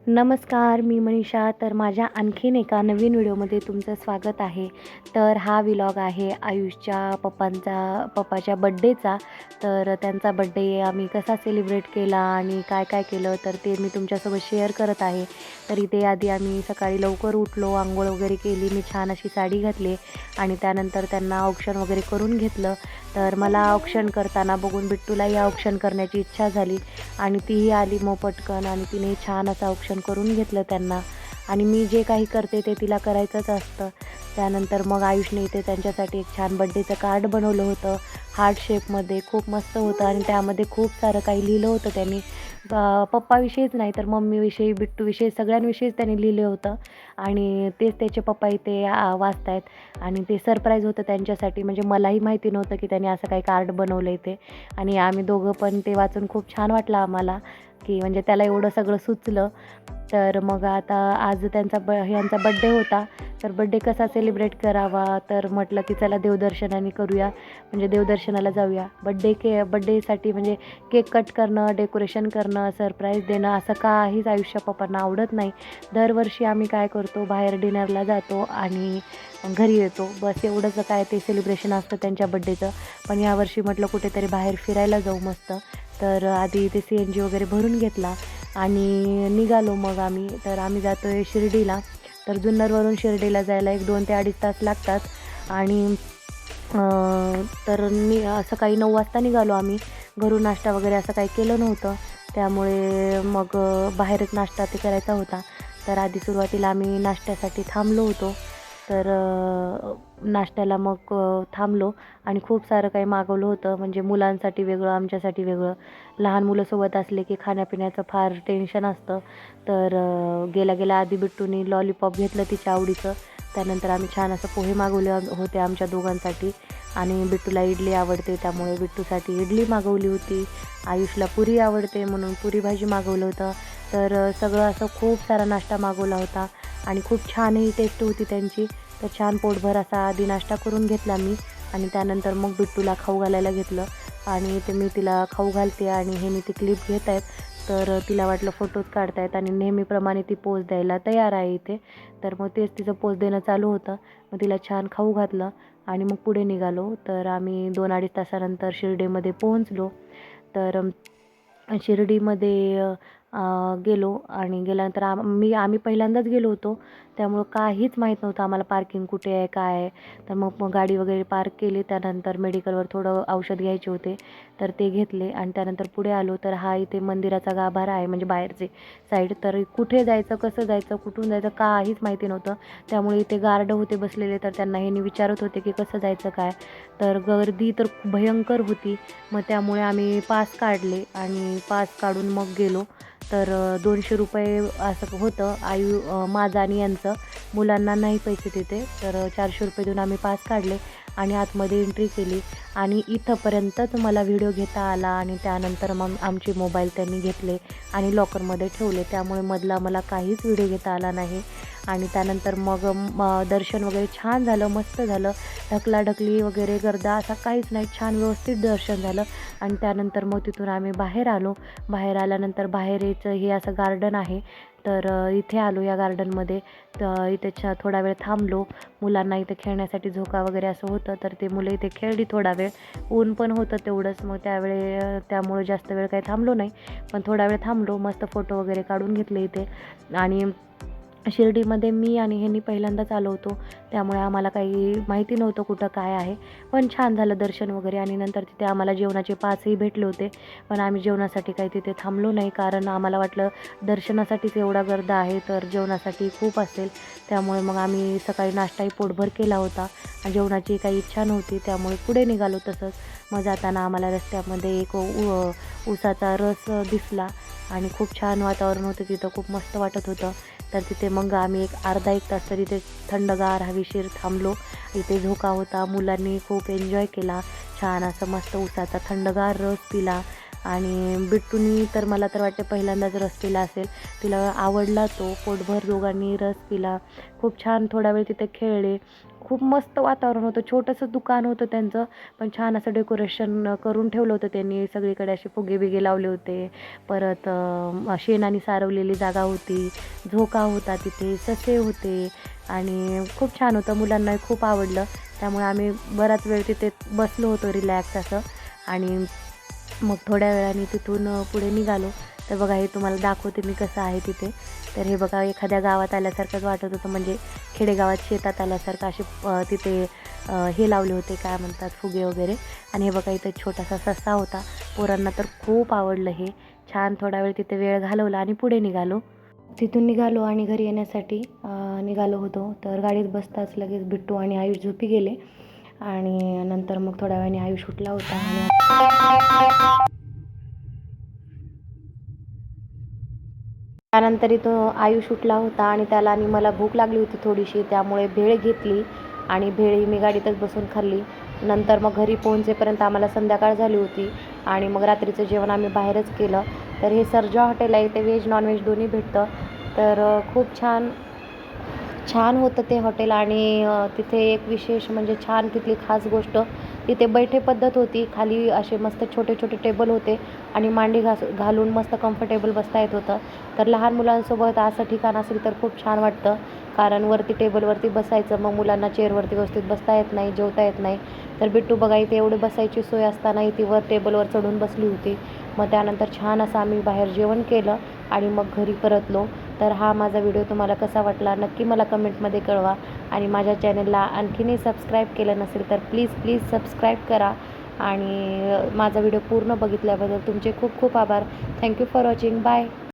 नमस्कार, मी मनीषा. तर माझ्या आणखीन एका नवीन व्हिडिओमध्ये तुमचं स्वागत आहे. तर हा व्लॉग आहे आयुषच्या पप्पाच्या बड्डेचा. तर त्यांचा बड्डे आम्ही कसा सेलिब्रेट केला आणि काय काय केलं तर ते मी तुमच्यासोबत शेअर करत आहे. तर इथे आधी आम्ही सकाळी लवकर उठलो, अंघोळ वगैरे केली, मी छान अशी साडी घातली आणि त्यानंतर त्यांना औक्षण वगैरे करून घेतलं. तर मला औक्षण करताना बघून बिट्टूलाही औक्षण करण्याची इच्छा झाली आणि तीही आली मग पटकन आणि तिने छान असं औक्षण करून घेतलं त्यांना. आणि मी जे काही करते ते तिला करायचंच असतं. त्यानंतर मग आयुषने इथे त्यांच्यासाठी एक छान बड्डेचं कार्ड बनवलं होतं हार्ट शेपमध्ये, खूप मस्त होतं आणि त्यामध्ये खूप सारं काही लिहिलं होतं त्यांनी. पप्पाविषयीच नाही तर मम्मीविषयी, बिट्टूविषयी, सगळ्यांविषयीच त्यांनी लिहिलं होतं आणि तेच त्याचे पप्पा इथे वाचत आहेत आणि ते सरप्राईज होतं त्यांच्यासाठी. म्हणजे मलाही माहिती नव्हतं की त्यांनी असं काही कार्ड बनवलं आहे ते. आणि आम्ही दोघं पण ते वाचून खूप छान वाटलं आम्हाला की म्हणजे त्याला एवढं सगळं सुचलं. तर मग आता आज ह्यांचा बड्डे होता. तर बड्डे कसा सेलिब्रेट करावा तर म्हटलं की चला देवदर्शनाने करूया, म्हणजे देवदर्शनाला जाऊया. बड्डेसाठी म्हणजे केक कट करणं, डेकोरेशन करणं, सरप्राईज देणं असं काहीच आयुष्या पप्पांना आवडत नाही. दरवर्षी आम्ही काय करतो, बाहेर डिनरला जातो आणि घरी येतो, बस एवढंच काय ते सेलिब्रेशन असतं त्यांच्या बड्डेचं. पण यावर्षी म्हटलं कुठेतरी बाहेर फिरायला जाऊ मस्त. तर आधी ते CNG वगैरे भरून घेतला आणि निघालो मग आम्ही. तर आम्ही जातो आहे शिर्डीला. तर जुन्नरवरून शिर्डीला जायला 1-2 ते 2.5 तास लागतात. आणि तर सकाळी 9 वाजता निघालो आम्ही. घरून नाश्ता वगैरे असं काही केलं नव्हतं, त्यामुळे मग बाहेरच नाश्ता ते करायचा होता. तर आधी सुरुवातीला आम्ही नाश्त्यासाठी थांबलो होतो. तर नाश्त्याला मग थांबलो आणि खूप सारं काही मागवलं होतं, म्हणजे मुलांसाठी वेगळं, आमच्यासाठी वेगळं. लहान मुलं सोबत असले की खाण्यापिण्याचं फार टेन्शन असतं. तर गेल्या गेल्या आधी बिट्टूनी लॉलीपॉप घेतलं तिच्या आवडीचं. त्यानंतर आम्ही छान असं पोहे मागवले होते आमच्या दोघांसाठी आणि बिट्टूला इडली आवडते त्यामुळे बिट्टूसाठी इडली मागवली होती. आयुषला पुरी आवडते म्हणून पुरी भाजी मागवलं होतं. तर सगळं असं खूप सारा नाश्ता मागवला होता आणि खूप छानही टेस्ट होती त्यांची. तर छान पोटभर असा आधी नाश्ता करून घेतला मी आणि त्यानंतर मग बिट्टूला खाऊ घालायला घेतलं. आणि ते मी तिला खाऊ घालते आणि हे मी ती क्लिप घेत आहेत. तर तिला वाटलं फोटोज काढतायत आणि नेहमीप्रमाणे ती पोज द्यायला तयार आहे इथे. तर मग तेच तिचं पोज देणं चालू होतं. मग तिला छान खाऊ घातलं आणि मग पुढे निघालो. तर आम्ही 2-2.5 तासानंतर शिर्डीमध्ये पोहोचलो. तर शिर्डीमध्ये गेलो आणि गेल्यानंतर आम्ही पहिल्यांदाच गेलो होतो, त्यामुळं काहीच माहीत नव्हतं आम्हाला पार्किंग कुठे आहे, काय आहे. तर मग गाडी वगैरे पार्क केली. त्यानंतर मेडिकलवर थोडं औषध घ्यायचे होते तर ते घेतले आणि त्यानंतर पुढे आलो. तर हा इथे मंदिराचा गाभारा आहे, म्हणजे बाहेरचे साईड. तर कुठे जायचं, कसं जायचं, कुठून जायचं काहीच माहिती नव्हतं. त्यामुळे इथे गार्ड होते बसलेले, तर त्यांना ह्यांनी विचारत होते की कसं जायचं काय. तर गर्दी तर भयंकर होती. मग त्यामुळे आम्ही पास काढले आणि पास काढून मग गेलो. तर ₹200 असं होतं माझं आणि यांचं. मुलांना नाही पैसे तिथे. तर ₹400 देऊन आम्ही पास काढले आणि आतमध्ये एंट्री केली आणि इथंपर्यंतच मला व्हिडिओ घेता आला आणि त्यानंतर मग आमचे मोबाईल त्यांनी घेतले आणि लॉकरमध्ये ठेवले. त्यामुळे मधला मला काहीच व्हिडिओ घेता आला नाही. आणि त्यानंतर मग दर्शन वगैरे छान झालं, मस्त झालं. ढकलाढकली वगैरे गर्दा असा काहीच नाही, छान व्यवस्थित दर्शन झालं. आणि त्यानंतर मग तिथून आम्ही बाहेर आलो. बाहेर आल्यानंतर बाहेरच हे असं गार्डन आहे. तर इथे आलो या गार्डनमध्ये. तर इथे थोडा वेळ थांबलो. मुलांना इथे खेळण्यासाठी झोका वगैरे असं होतं, तर ते मुलं इथे खेळली थोडा वेळ. ऊन पण होतं तेवढंच, मग त्यामुळे जास्त वेळ काही थांबलो नाही, पण थोडा वेळ थांबलो. मस्त फोटो वगैरे काढून घेतले इथे. आणि शिर्डीमध्ये मी आणि ह्यांनी पहिल्यांदाच आलो होतो, त्यामुळे आम्हाला काही माहिती नव्हतं कुठं काय आहे. पण छान झालं दर्शन वगैरे आणि नंतर तिथे आम्हाला जेवणाचे पासही भेटले होते. पण आम्ही जेवणासाठी काही तिथे थांबलो नाही, कारण आम्हाला वाटलं दर्शनासाठीच एवढा गर्द आहे तर जेवणासाठी खूप असेल. त्यामुळे मग आम्ही सकाळी नाश्ताही पोटभर केला होता आणि जेवणाची काही इच्छा नव्हती, त्यामुळे पुढे निघालो तसंच. मग जाताना आम्हाला रस्त्यामध्ये एक ऊसाचा रस दिसला आणि खूप छान वातावरण होतं तिथं, खूप मस्त वाटत होतं. तर तिथे मग आम्ही एक अर्धा एक तास तरी इथे थंडगार हवेशीर थांबलो. इथे झोका होता, मुलांनी खूप एन्जॉय केला. छान असं मस्त ऊसाचा थंडगार रस पिला आणि बिट्टूनी तर मला तर वाटते पहिल्यांदाच रस पिला असेल. तिला आवडला तो. पोटभर दोघांनी रस पिला. खूप छान थोडा वेळ तिथे खेळले. खूप मस्त वातावरण होतं. छोटंसं दुकान होतं त्यांचं, पण छान असं डेकोरेशन करून ठेवलं होतं त्यांनी. सगळीकडे असे फुगे-बिगे लावले होते. परत शेणाने सारवलेली जागा होती. झोका होता तिथे, ससे होते आणि खूप छान होतं. मुलांनाही खूप आवडलं. त्यामुळे आम्ही बराच वेळ तिथे बसलो होतो रिलॅक्स असं. आणि मग थोड्या वेळाने तिथून पुढे निघालो. तर बघा हे तुम्हाला दाखवते मी कसं आहे तिथे. तर हे बघा एखाद्या गावात आल्यासारखंच वाटत होतं, म्हणजे खेडेगावात शेतात आल्यासारखं. असे तिथे हे लावले होते, काय म्हणतात, फुगे वगैरे. आणि हे बघा इथे छोटासा ससा होता. पोरांना तर खूप आवडलं हे. छान थोडा वेळ तिथे वेळ घालवला आणि पुढे निघालो. तिथून निघालो आणि घरी येण्यासाठी निघालो होतो. तर गाडीत बसताच लगेच बिट्टू आणि आयुष झोपी गेले. आणि नंतर मग थोड्या वेळाने आयुष उठला होता आणि त्यानंतर इथं आयुष उठला होता आणि त्याला आणि मला भूक लागली होती थोडीशी, त्यामुळे भेळ घेतली आणि भेळ मी गाडीतच बसून खाल्ली. नंतर मग घरी पोहोचेपर्यंत आम्हाला संध्याकाळ झाली होती आणि मग रात्रीचं जेवण आम्ही बाहेरच केलं. तर हे सर्जा हॉटेल आहे, ते व्हेज नॉनव्हेज दोन्ही भेटतं. तर खूप छान छान होतं ते हॉटेल. आणि तिथे एक विशेष म्हणजे छान तिथली खास गोष्ट, तिथे बैठे पद्धत होती. खाली असे मस्त छोटे छोटे टेबल होते आणि मांडी घालून मस्त कम्फर्टेबल बसता येत होतं. तर लहान मुलांसोबत असं ठिकाण असेल तर खूप छान वाटतं, कारण वरती टेबलवरती बसायचं, मग मुलांना चेअरवरती व्यवस्थित बसता येत नाही, जेवता येत नाही. तर बिट्टू बघा इथे एवढी बसायची सोय असतानाही ती वर टेबलवर चढून बसली होती. मग त्यानंतर छान असं आम्ही बाहेर जेवण केलं आणि मग घरी परतलो. तर हा माझा व्हिडिओ तुम्हाला कसा वाटला नक्की मला कमेंटमध्ये कळवा. आणि माझ्या चॅनलला आणखीनही सबस्क्राईब केलं नसेल तर प्लीज सबस्क्राईब करा. आणि माझा व्हिडिओ पूर्ण बघितल्याबद्दल तुमचे खूप खूप आभार. Thank you for watching. बाय.